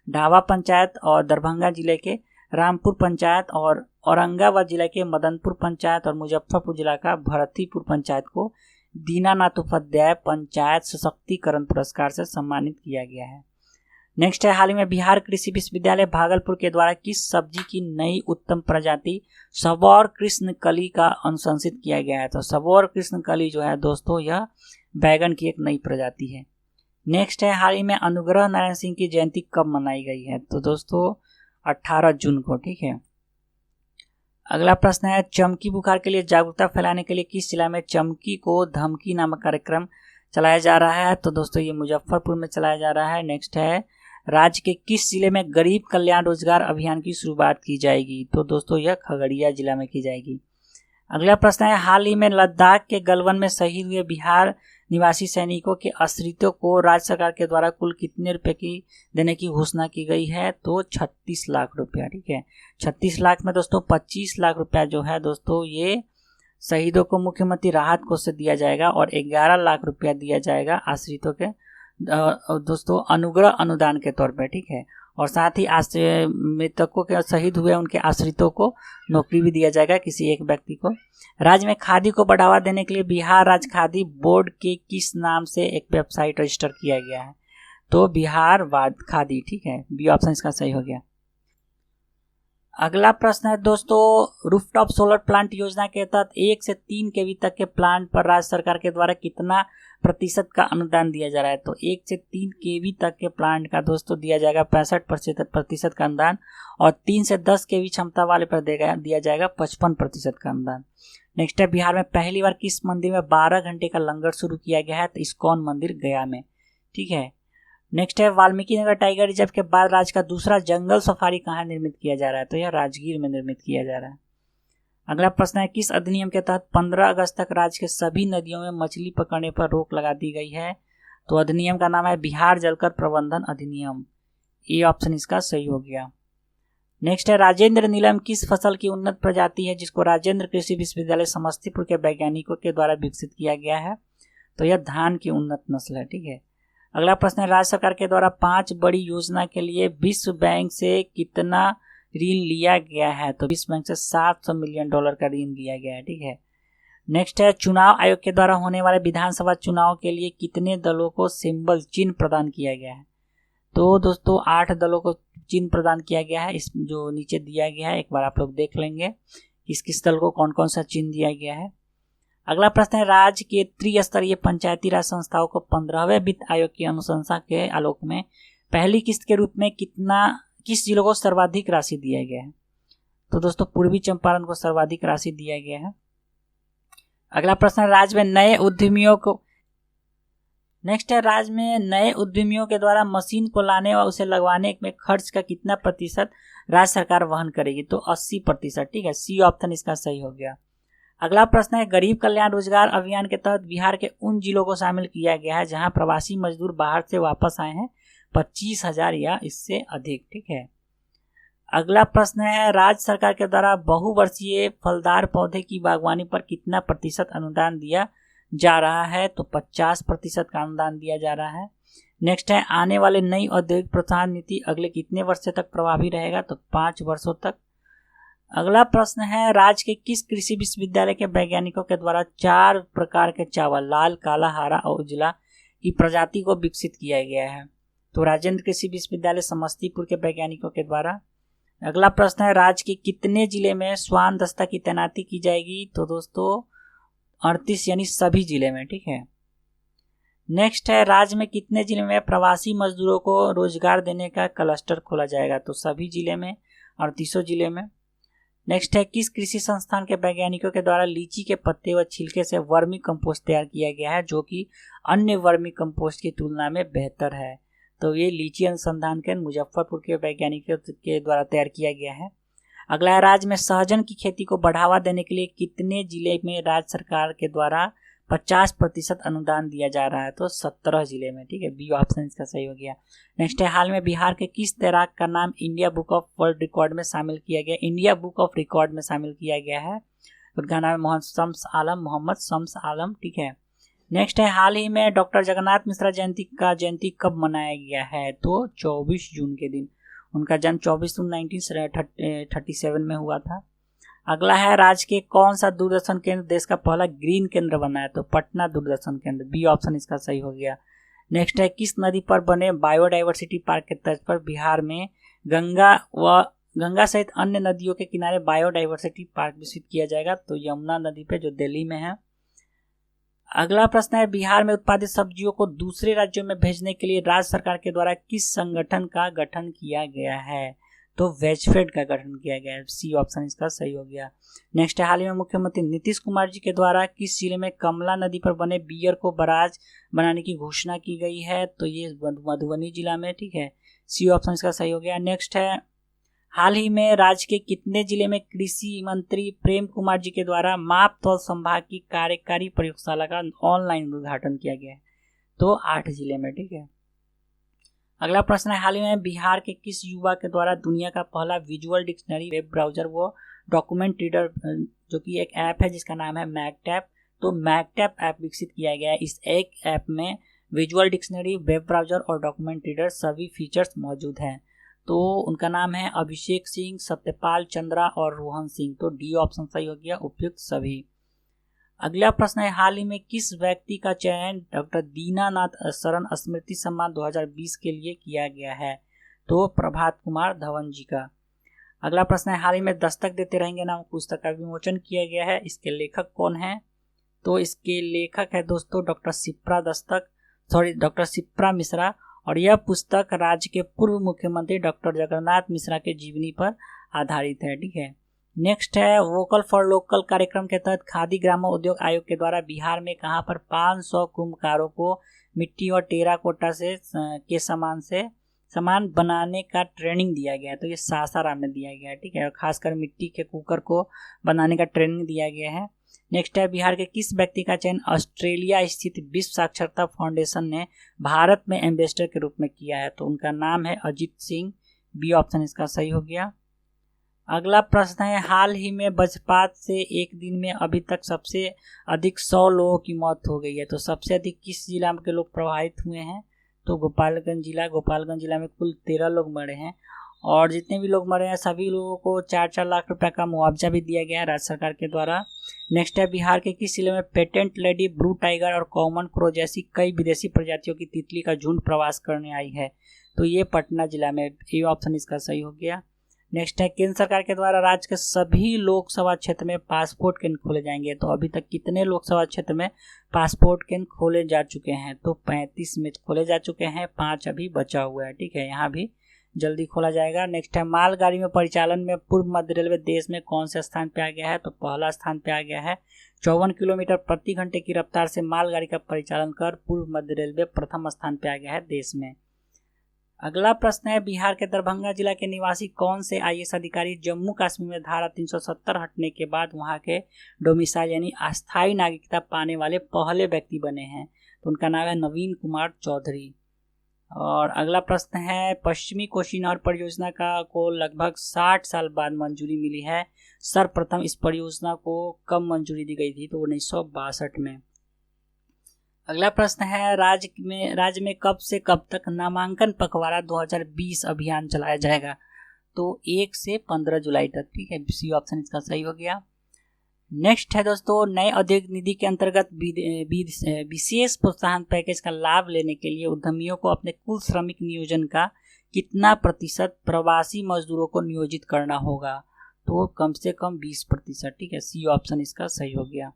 ढावा पंचायत और दरभंगा जिले के रामपुर पंचायत और औरंगाबाद जिला के मदनपुर पंचायत और मुजफ्फरपुर जिला का भरतीपुर पंचायत को दीनानाथ उपाध्याय पंचायत सशक्तिकरण पुरस्कार से सम्मानित किया गया है। नेक्स्ट है, हाल ही में बिहार कृषि विश्वविद्यालय भागलपुर के द्वारा किस सब्जी की नई उत्तम प्रजाति सबौर कृष्णकली का अनुशंसित किया गया है। तो सबौर कृष्णकली जो है दोस्तों, यह बैगन की एक नई प्रजाति है। नेक्स्ट है, हाल ही में अनुग्रह नारायण सिंह की जयंती कब मनाई गई है। तो दोस्तों 18 जून को, ठीक है। अगला प्रश्न है, चमकी बुखार के लिए जागरूकता फैलाने के लिए किस जिला में चमकी को धमकी नामक कार्यक्रम चलाया जा रहा है। तो दोस्तों ये मुजफ्फरपुर में चलाया जा रहा है। नेक्स्ट है, राज्य के किस जिले में गरीब कल्याण रोजगार अभियान की शुरुआत की जाएगी। तो दोस्तों यह खगड़िया जिला में की जाएगी। अगला प्रश्न है, हाल ही में लद्दाख के गलवान में शहीद हुए बिहार निवासी सैनिकों के आश्रितों को राज्य सरकार के द्वारा कुल कितने रुपए की देने की घोषणा की गई है। तो 36 लाख रुपया, ठीक है। 36 लाख में दोस्तों 25 लाख रुपया जो है दोस्तों ये शहीदों को मुख्यमंत्री राहत कोष से दिया जाएगा और 11 लाख रुपया दिया जाएगा आश्रितों के दोस्तों अनुग्रह अनुदान के तौर पे, ठीक है। और साथ ही मृतकों के शहीद हुए उनके आश्रितों को नौकरी भी दिया जाएगा, किसी एक व्यक्ति को। राज्य में खादी को बढ़ावा देने के लिए बिहार राज्य खादी बोर्ड के किस नाम से एक वेबसाइट रजिस्टर किया गया है। तो बिहार वाद खादी, ठीक है। बी ऑप्शन इसका सही हो गया। अगला प्रश्न है दोस्तों, रूफटॉप सोलर प्लांट योजना के तहत 1 से 3 केवी तक के प्लांट पर राज्य सरकार के द्वारा कितना प्रतिशत का अनुदान दिया जा रहा है। तो 1 से 3 केवी तक के प्लांट का दोस्तों दिया जाएगा 65% का अनुदान और 3 से 10 केवी क्षमता वाले पर दिया जाएगा 55% का अनुदान। नेक्स्ट है, बिहार में पहली बार किस मंदिर में 12 घंटे का लंगर शुरू किया गया है। तो इस्कॉन मंदिर गया में, ठीक है। नेक्स्ट है, वाल्मीकि नगर टाइगर रिजर्व के बाद राज्य का दूसरा जंगल सफारी कहाँ निर्मित किया जा रहा है। तो यह राजगीर में निर्मित किया जा रहा है। अगला प्रश्न है, किस अधिनियम के तहत 15 अगस्त तक राज्य के सभी नदियों में मछली पकड़ने पर रोक लगा दी गई है। तो अधिनियम का नाम है बिहार जलकर प्रबंधन अधिनियम। ये ऑप्शन इसका सही हो गया। नेक्स्ट है, राजेंद्र नीलम किस फसल की उन्नत प्रजाति है जिसको राजेंद्र कृषि विश्वविद्यालय समस्तीपुर के वैज्ञानिकों के द्वारा विकसित किया गया है। तो यह धान की उन्नत नस्ल है, ठीक है। अगला प्रश्न है, राज्य सरकार के द्वारा 5 बड़ी योजना के लिए विश्व बैंक से कितना ऋण लिया गया है। तो विश्व बैंक से $700 मिलियन का ऋण लिया गया है, ठीक है। नेक्स्ट है, चुनाव आयोग के द्वारा होने वाले विधानसभा चुनाव के लिए कितने दलों को सिंबल चिन्ह प्रदान किया गया है। तो दोस्तों 8 दलों को चिन्ह प्रदान किया गया है। इस जो नीचे दिया गया है एक बार आप लोग देख लेंगे किस किस दल को कौन कौन सा चिन्ह दिया गया है। अगला प्रश्न है, राज्य के त्रिस्तरीय पंचायती राज संस्थाओं को 15वें वित्त आयोग की अनुशंसा के आलोक में पहली किस्त के रूप में किस जिलों को सर्वाधिक राशि दिया गया है। तो दोस्तों पूर्वी चंपारण को सर्वाधिक राशि दिया गया है। अगला प्रश्न है, राज्य में नए उद्यमियों के द्वारा मशीन को लाने और उसे लगवाने में खर्च का कितना प्रतिशत राज्य सरकार वहन करेगी। तो 80%, ठीक है। सी ऑप्शन इसका सही हो गया। अगला प्रश्न है, गरीब कल्याण रोजगार अभियान के तहत बिहार के उन जिलों को शामिल किया गया है जहां प्रवासी मजदूर बाहर से वापस आए हैं 25,000 या इससे अधिक, ठीक है। अगला प्रश्न है, राज्य सरकार के द्वारा बहुवर्षीय फलदार पौधे की बागवानी पर कितना प्रतिशत अनुदान दिया जा रहा है। तो 50% का अनुदान दिया जा रहा है। नेक्स्ट है, आने वाले नई औद्योगिक प्रोत्साहन नीति अगले कितने वर्ष तक प्रभावी रहेगा। तो 5 वर्षों तक। अगला प्रश्न है, राज्य के किस कृषि विश्वविद्यालय के वैज्ञानिकों के द्वारा 4 प्रकार के चावल लाल, काला, हरा और उजला की प्रजाति को विकसित किया गया है। तो राजेंद्र कृषि विश्वविद्यालय समस्तीपुर के वैज्ञानिकों के द्वारा। अगला प्रश्न है, राज्य के कितने जिले में स्वान दस्ता की तैनाती की जाएगी। तो दोस्तों 38 यानी सभी जिले में, ठीक है। नेक्स्ट है, राज्य में कितने जिले में प्रवासी मजदूरों को रोजगार देने का क्लस्टर खोला जाएगा। तो सभी जिले में, 38 जिले में। नेक्स्ट है, किस कृषि संस्थान के वैज्ञानिकों के द्वारा लीची के पत्ते व छिलके से वर्मी कंपोस्ट तैयार किया गया है जो कि अन्य वर्मी कंपोस्ट की तुलना में बेहतर है। तो ये लीची अनुसंधान केंद्र मुजफ्फरपुर के वैज्ञानिकों के द्वारा तैयार किया गया है। अगला है, राज्य में सहजन की खेती को बढ़ावा देने के लिए कितने जिले में राज्य सरकार के द्वारा 50% अनुदान दिया जा रहा है? तो 17 जिले में, ठीक है, बी ऑप्शन इसका सही हो गया। नेक्स्ट है, हाल में बिहार के किस तैराक का नाम India book of world record में शामिल किया गया? इंडिया बुक ऑफ रिकॉर्ड में शामिल किया गया है, उनका नाम है मोहम्मद शम्स आलम, ठीक है। नेक्स्ट है, हाल ही में डॉक्टर जगन्नाथ मिश्रा जयंती कब मनाया गया है? तो 24 जून के दिन। उनका जन्म 24 जून 1937 में हुआ था। अगला है, राज्य के कौन सा दूरदर्शन केंद्र देश का पहला ग्रीन केंद्र बना है? तो पटना दूरदर्शन केंद्र, बी ऑप्शन इसका सही हो गया। नेक्स्ट है, किस नदी पर बने बायोडाइवर्सिटी पार्क के तर्ज पर बिहार में गंगा सहित अन्य नदियों के किनारे बायोडाइवर्सिटी पार्क विकसित किया जाएगा? तो यमुना नदी पे, जो दिल्ली में है। अगला प्रश्न है, बिहार में उत्पादित सब्जियों को दूसरे राज्यों में भेजने के लिए राज्य सरकार के द्वारा किस संगठन का गठन किया गया है? तो वेजफेड का गठन किया गया है, सी ऑप्शन इसका सही हो गया। नेक्स्ट है, हाल ही में मुख्यमंत्री नीतीश कुमार जी के द्वारा किस जिले में कमला नदी पर बने बियर को बराज बनाने की घोषणा की गई है? तो ये मधुबनी जिला में, ठीक है, सी ऑप्शन इसका सही हो गया। नेक्स्ट है, हाल ही में राज्य के कितने जिले में कृषि मंत्री प्रेम कुमार जी के द्वारा माप तौल संभाग की कार्यकारी प्रयोगशाला का ऑनलाइन उद्घाटन किया गया है? तो 8 जिले में, ठीक है। अगला प्रश्न है, हाल ही में बिहार के किस युवा के द्वारा दुनिया का पहला विजुअल डिक्शनरी वेब ब्राउजर वो डॉक्यूमेंट रीडर, जो कि एक ऐप है जिसका नाम है मैकटैप, तो मैकटैप ऐप विकसित किया गया है। इस एक ऐप में विजुअल डिक्शनरी, वेब ब्राउजर और डॉक्यूमेंट रीडर सभी फीचर्स मौजूद हैं। तो उनका नाम है अभिषेक सिंह, सत्यपाल चंद्रा और रोहन सिंह, तो डी ऑप्शन सही हो गया, उपयुक्त सभी। अगला प्रश्न है, हाल ही में किस व्यक्ति का चयन डॉक्टर दीनानाथ शरण स्मृति सम्मान 2020 के लिए किया गया है? तो प्रभात कुमार धवन जी का। अगला प्रश्न है, हाल ही में दस्तक देते रहेंगे नामक पुस्तक का विमोचन किया गया है, इसके लेखक कौन है? तो इसके लेखक है दोस्तों डॉक्टर शिप्रा मिश्रा, और यह पुस्तक राज्य के पूर्व मुख्यमंत्री डॉक्टर जगन्नाथ मिश्रा के जीवनी पर आधारित है, ठीक है। नेक्स्ट है, वोकल फॉर लोकल कार्यक्रम के तहत खादी ग्रामोद्योग उद्योग आयोग के द्वारा बिहार में कहां पर 500 कुम्भकारों को मिट्टी और टेराकोटा के सामान बनाने का ट्रेनिंग दिया गया है? तो ये सासाराम में दिया गया है, ठीक है, और खासकर मिट्टी के कुकर को बनाने का ट्रेनिंग दिया गया है। नेक्स्ट है, बिहार के किस व्यक्ति का चयन ऑस्ट्रेलिया स्थित विश्व साक्षरता फाउंडेशन ने भारत में एम्बेसडर के रूप में किया है? तो उनका नाम है अजीत सिंह, बी ऑप्शन इसका सही हो गया। अगला प्रश्न है, हाल ही में वज्रपात से एक दिन में अभी तक सबसे अधिक 100 लोगों की मौत हो गई है, तो सबसे अधिक किस जिला के लोग प्रभावित हुए हैं? तो गोपालगंज जिला में कुल 13 लोग मरे हैं, और जितने भी लोग मरे हैं सभी लोगों को 4-4 लाख रुपए का मुआवजा भी दिया गया है राज्य सरकार के द्वारा। नेक्स्ट है, बिहार के किस जिले में पेटेंट लेडी, ब्लू टाइगर और कॉमन क्रो जैसी कई विदेशी प्रजातियों की तितली का झुंड प्रवास करने आई है? तो ये पटना जिला में, ये ऑप्शन इसका सही हो गया। नेक्स्ट है, केंद्र सरकार के द्वारा राज्य के सभी लोकसभा क्षेत्र में पासपोर्ट केंद्र खोले जाएंगे, तो अभी तक कितने लोकसभा क्षेत्र में पासपोर्ट केंद्र खोले जा चुके हैं? तो 35 में खोले जा चुके हैं, 5 अभी बचा हुआ है, ठीक है, यहाँ भी जल्दी खोला जाएगा। नेक्स्ट है, मालगाड़ी में परिचालन में पूर्व मध्य रेलवे देश में कौन से स्थान पे आ गया है? तो पहला स्थान पे आ गया है। 54 किलोमीटर प्रति घंटे की रफ्तार से मालगाड़ी का परिचालन कर पूर्व मध्य रेलवे प्रथम स्थान पे आ गया है देश में। अगला प्रश्न है, बिहार के दरभंगा जिला के निवासी कौन से आईएएस अधिकारी जम्मू कश्मीर में धारा 370 हटने के बाद वहां के डोमिसाइल यानी अस्थायी नागरिकता पाने वाले पहले व्यक्ति बने हैं? तो उनका नाम है नवीन कुमार चौधरी। और अगला प्रश्न है, पश्चिमी कोसी नहर परियोजना को लगभग 60 साल बाद मंजूरी मिली है, सर्वप्रथम इस परियोजना को कब मंजूरी दी गई थी? तो 1962 में। अगला प्रश्न है, राज्य में कब से कब तक नामांकन पखवाड़ा 2020 अभियान चलाया जाएगा? तो 1 से 15 जुलाई तक, ठीक है, सी ऑप्शन इसका सही हो गया। नेक्स्ट है दोस्तों, नए औद्योगिक निधि के अंतर्गत विशेष प्रोत्साहन पैकेज का लाभ लेने के लिए उद्यमियों को अपने कुल श्रमिक नियोजन का कितना प्रतिशत प्रवासी मजदूरों को नियोजित करना होगा? तो कम से कम 20%, ठीक है, सी ऑप्शन इसका सही हो गया।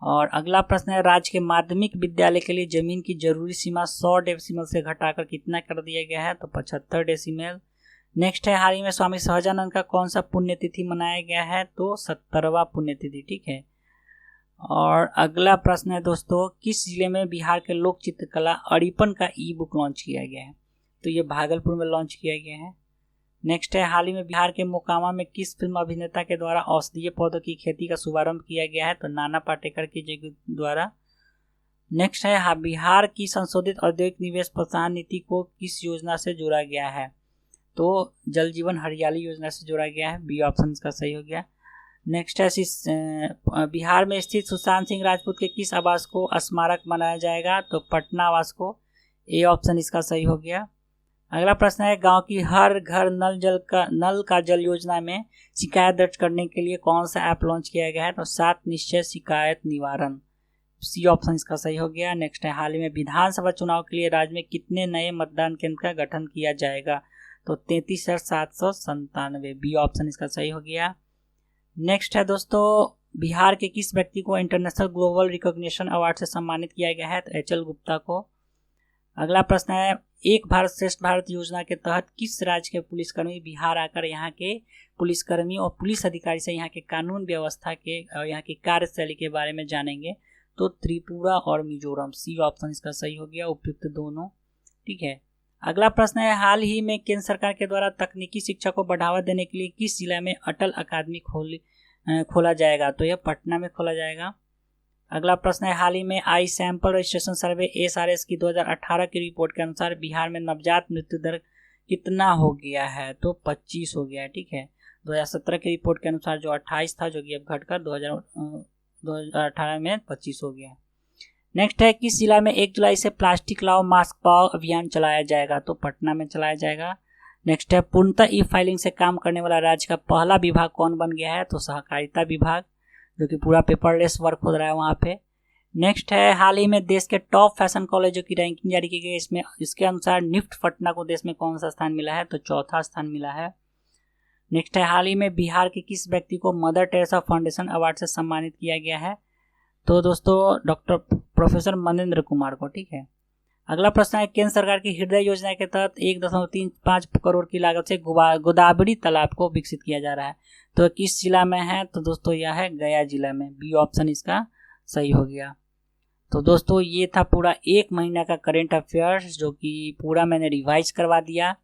और अगला प्रश्न है, राज्य के माध्यमिक विद्यालय के लिए जमीन की जरूरी सीमा 100 डेसिमल से घटाकर कितना कर दिया गया है? तो 75 डेसिमल। नेक्स्ट है, हाल ही में स्वामी सहजानंद का कौन सा पुण्यतिथि मनाया गया है? तो 70वां पुण्यतिथि, ठीक है। और अगला प्रश्न है दोस्तों, किस जिले में बिहार के लोक चित्रकला अड़िपन का ई बुक लॉन्च किया गया है? तो ये भागलपुर में लॉन्च किया गया है। नेक्स्ट है, हाल ही में बिहार के मोकामा में किस फिल्म अभिनेता के द्वारा औषधीय पौधों की खेती का शुभारंभ किया गया है? तो नाना पाटेकर के द्वारा। नेक्स्ट है, बिहार की संशोधित औद्योगिक निवेश प्रोत्साहन नीति को किस योजना से जोड़ा गया है? तो जल जीवन हरियाली योजना से जोड़ा गया है। बी ऑप्शन इसका सही हो गया। नेक्स्ट है, बिहार में स्थित सुशांत सिंह राजपूत के किस आवास को स्मारक बनाया जाएगा? तो पटना आवास को। ए ऑप्शन इसका सही हो गया। अगला प्रश्न है, गांव की हर घर नल का जल योजना में शिकायत दर्ज करने के लिए कौन सा ऐप लॉन्च किया गया है? तो 7 निश्चय शिकायत निवारण। सी ऑप्शन इसका सही हो गया। नेक्स्ट है, हाल ही में विधानसभा चुनाव के लिए राज्य में कितने नए मतदान केंद्र का गठन किया जाएगा? तो 33,797। बी ऑप्शन इसका सही हो गया। नेक्स्ट है दोस्तों, बिहार के किस व्यक्ति को इंटरनेशनल ग्लोबल रिकॉग्निशन अवार्ड से सम्मानित किया गया है? तो एच.एल. गुप्ता को। अगला प्रश्न है, एक भारत श्रेष्ठ भारत योजना के तहत किस राज्य के पुलिसकर्मी बिहार आकर यहाँ के पुलिसकर्मी और पुलिस अधिकारी से यहाँ के कानून व्यवस्था के और यहाँ की कार्यशैली के बारे में जानेंगे? तो त्रिपुरा और मिजोरम। सी ऑप्शन इसका सही हो गया, उपयुक्त दोनों। ठीक है। अगला प्रश्न है, हाल ही में केंद्र सरकार के द्वारा तकनीकी शिक्षा को बढ़ावा देने के लिए किस जिला में अटल अकादमी खोला जाएगा? तो यह पटना में खोला जाएगा। अगला प्रश्न है, हाल ही में आई सैंपल रजिस्ट्रेशन सर्वे SRS की 2018 की रिपोर्ट के अनुसार बिहार में नवजात मृत्यु दर कितना हो गया है? तो 25 हो गया है। ठीक है। 2017 की रिपोर्ट के अनुसार जो 28 था, जो कि अब घटकर 2018 में 25 हो गया। नेक्स्ट है, किस जिला में 1 जुलाई से प्लास्टिक लाओ मास्क पाओ अभियान चलाया जाएगा? तो पटना में चलाया जाएगा। नेक्स्ट है, पूर्णतः ई फाइलिंग से काम करने वाला राज्य का पहला विभाग कौन बन गया है? तो सहकारिता विभाग, जो कि पूरा पेपरलेस वर्क हो रहा है वहाँ पे। नेक्स्ट है, हाल ही में देश के टॉप फैशन कॉलेजों की रैंकिंग जारी की गई। इसके अनुसार निफ्ट पटना को देश में कौन सा स्थान मिला है? तो 4था स्थान मिला है। नेक्स्ट है, हाल ही में बिहार के किस व्यक्ति को मदर टेरेसा फाउंडेशन अवार्ड से सम्मानित किया गया है? तो दोस्तों डॉक्टर प्रोफेसर मनेंद्र कुमार को। ठीक है। अगला प्रश्न है, केंद्र सरकार की हृदय योजना के तहत 1.35 करोड़ की लागत से गोदावरी तालाब को विकसित किया जा रहा है। तो किस जिला में है? तो दोस्तों यह है गया जिला में। बी ऑप्शन इसका सही हो गया। तो दोस्तों ये था पूरा 1 महीना का करंट अफेयर्स, जो कि पूरा मैंने रिवाइज करवा दिया।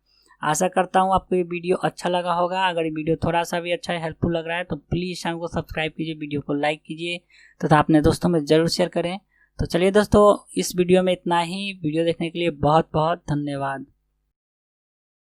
आशा करता हूँ आपको ये वीडियो अच्छा लगा होगा। अगर ये वीडियो थोड़ा सा भी अच्छा हेल्पफुल लग रहा है तो प्लीज़ चैनल को सब्सक्राइब कीजिए, वीडियो को लाइक कीजिए तथा अपने दोस्तों में ज़रूर शेयर करें। तो चलिए दोस्तों, इस वीडियो में इतना ही। वीडियो देखने के लिए बहुत बहुत धन्यवाद।